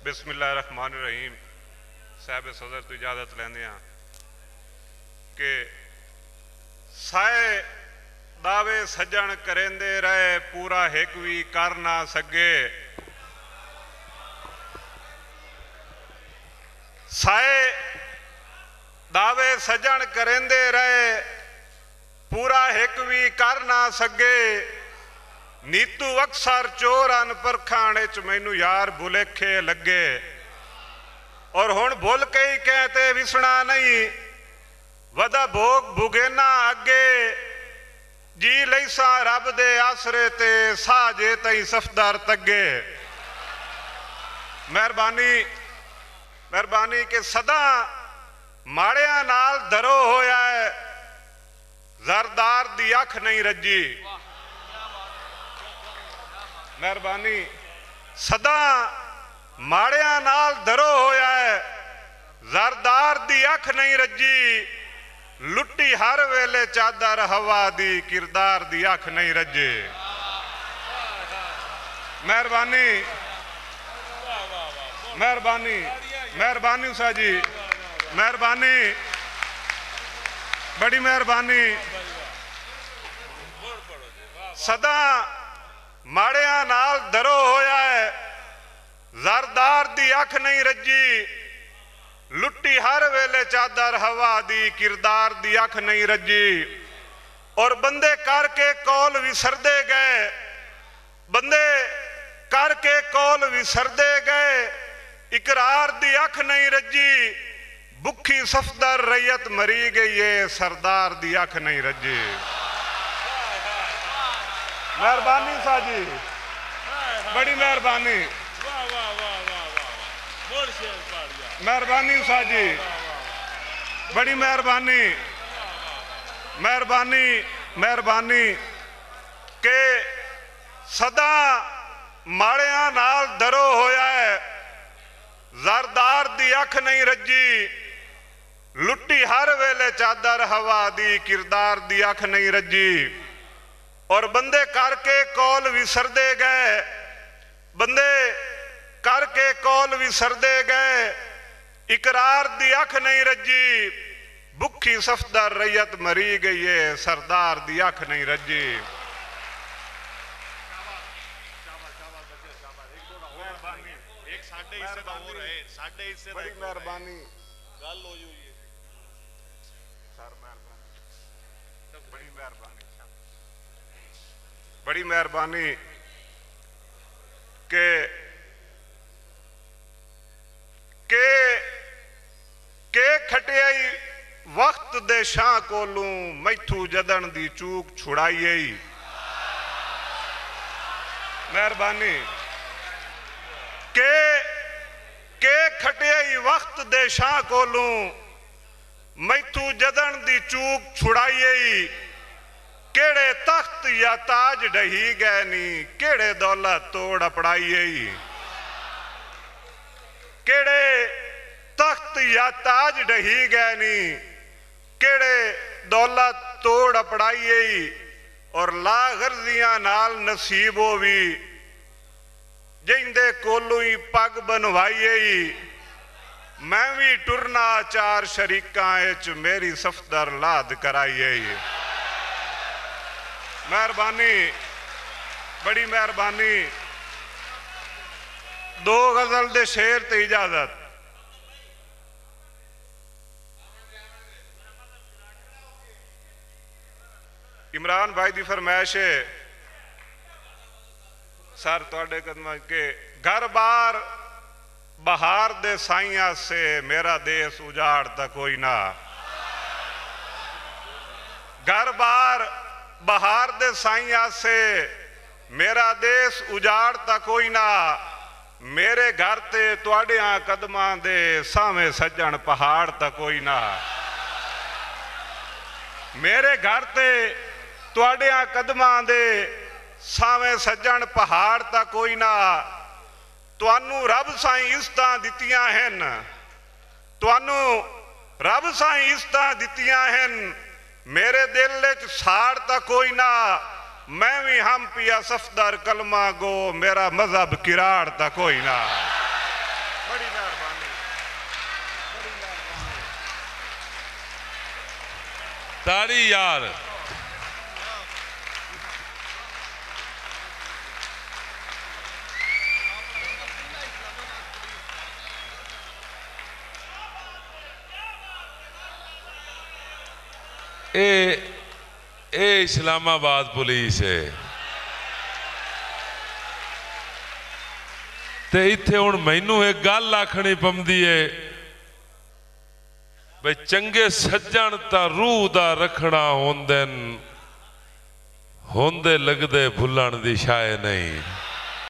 बिस्मिल्लाहिर्रहमानिर्रहीम। साहब सदर तो इजाजत लेंदे हां कि साए दावे सजन करेंदे रहे पूरा हिक भी कर ना सके। साए दावे सजन करेंदे रहे पूरा हिक भी कर ना सके। नीतू अक्सर चोर अन परखाण च मैनू यार भुलेखे लगे। और हुण भुल के ही कहते विसना नहीं वदा भोग भुगेना अगे। जी लैसा रब दे आसरे ते साजे तई सफदार तगे। मेहरबानी मेहरबानी के सदा माड़िया नाल दरो होया है जरदार दी अख नहीं रजी। मेहरबानी सदा माड़िया नाल दरो होया है जरदार दी अख नहीं रजी। लुट्टी हर वेले चादर हवा दी किरदार दी अख नहीं रजे। मेहरबानी मेहरबानी मेहरबानी उषा जी मेहरबानी बड़ी मेहरबानी। सदा माड़िया नाल दरो होया है जरदार दी अख नहीं रजी। लुट्टी हर वेले चादर हवा दी किरदार दी अख नहीं रजी। और बंदे करके कौल विसरदे गए बंदे करके कौल विसरदे गए। इकरार दी अख नहीं रजी। भुखी सफदर रैयत मरी गई है सरदार दी अख नहीं रजी। मेहरबानी साजी बड़ी मेहरबानी मेहरबानी साजी बड़ी मेहरबानी मेहरबानी मेहरबानी के सदा माड़िया नाल दरो होया है जरदार दी अख नहीं रजी। लुट्टी हर वेले चादर हवा दी किरदार दी अख नहीं रजी। और बंदे करके कौल विसरदे गए बंदे करके कौल विसरदे गए। इकरार दी अख नहीं रजी। भुखी सफदर रैयत मरी गई है सरदार दी अख नहीं रजी। बड़ी मेहरबानी गल हो सर मेहरबानी बड़ी मेहरबानी बड़ी मेहरबानी के खटियाई वक्त दे शाह कोलू मैथू जदन दी चूक छुड़ाई। मेहरबानी के खटियाई वक्त दे शाह कोलू मैथू जदन दी चूक छुड़ाई। केड़े तख्त या ताज ढही गए नी केड़े दौलत तोड़ अपड़ाई। केड़े तख्त या ताज ढही गए नी केड़े दौलत तोड़ अपड़ाई। और ला गर्जियां नाल नसीब होवी जिंदे कोलू ही पग बनवाई। मैं भी टुरना चार शरीकां च मेरी सफदर लाद कराई। मेहरबानी बड़ी मेहरबानी। दो गजल दे शेर ते इजाजत। इमरान भाई की फरमाइश है सर तुहाडे कदम के घर बार बहार दे साइया से मेरा देश उजाड़ तक कोई ना। घर बार बहार दे साइया से मेरा देश उजाड़ तक कोई ना। मेरे घर ते तुहाडियां कदमां दे सावें सज्जण पहाड़ तक कोई ना। मेरे घर ते तुहाडियां कदमां दे सावें सज्जण पहाड़ तक कोई ना। तुहानू रब साईं इज्जतां दित्तियां हन तुहानू रब साईं इज्जतां दित्तियां हन। मेरे दिल च साड़ तक कोई ना। मैं भी हम पिया सफदर कलमा गो मेरा मजहब किराड़ तक कोई ना। ताड़ी यार। ए इस्लामाबाद पुलिस है ते इत्थे हुण मैनू एक गल आखनी पौंदी है भाई चंगे सज्जन ता रूह दा रखना होंदे लगदे भुल्लण दी शाय नहीं।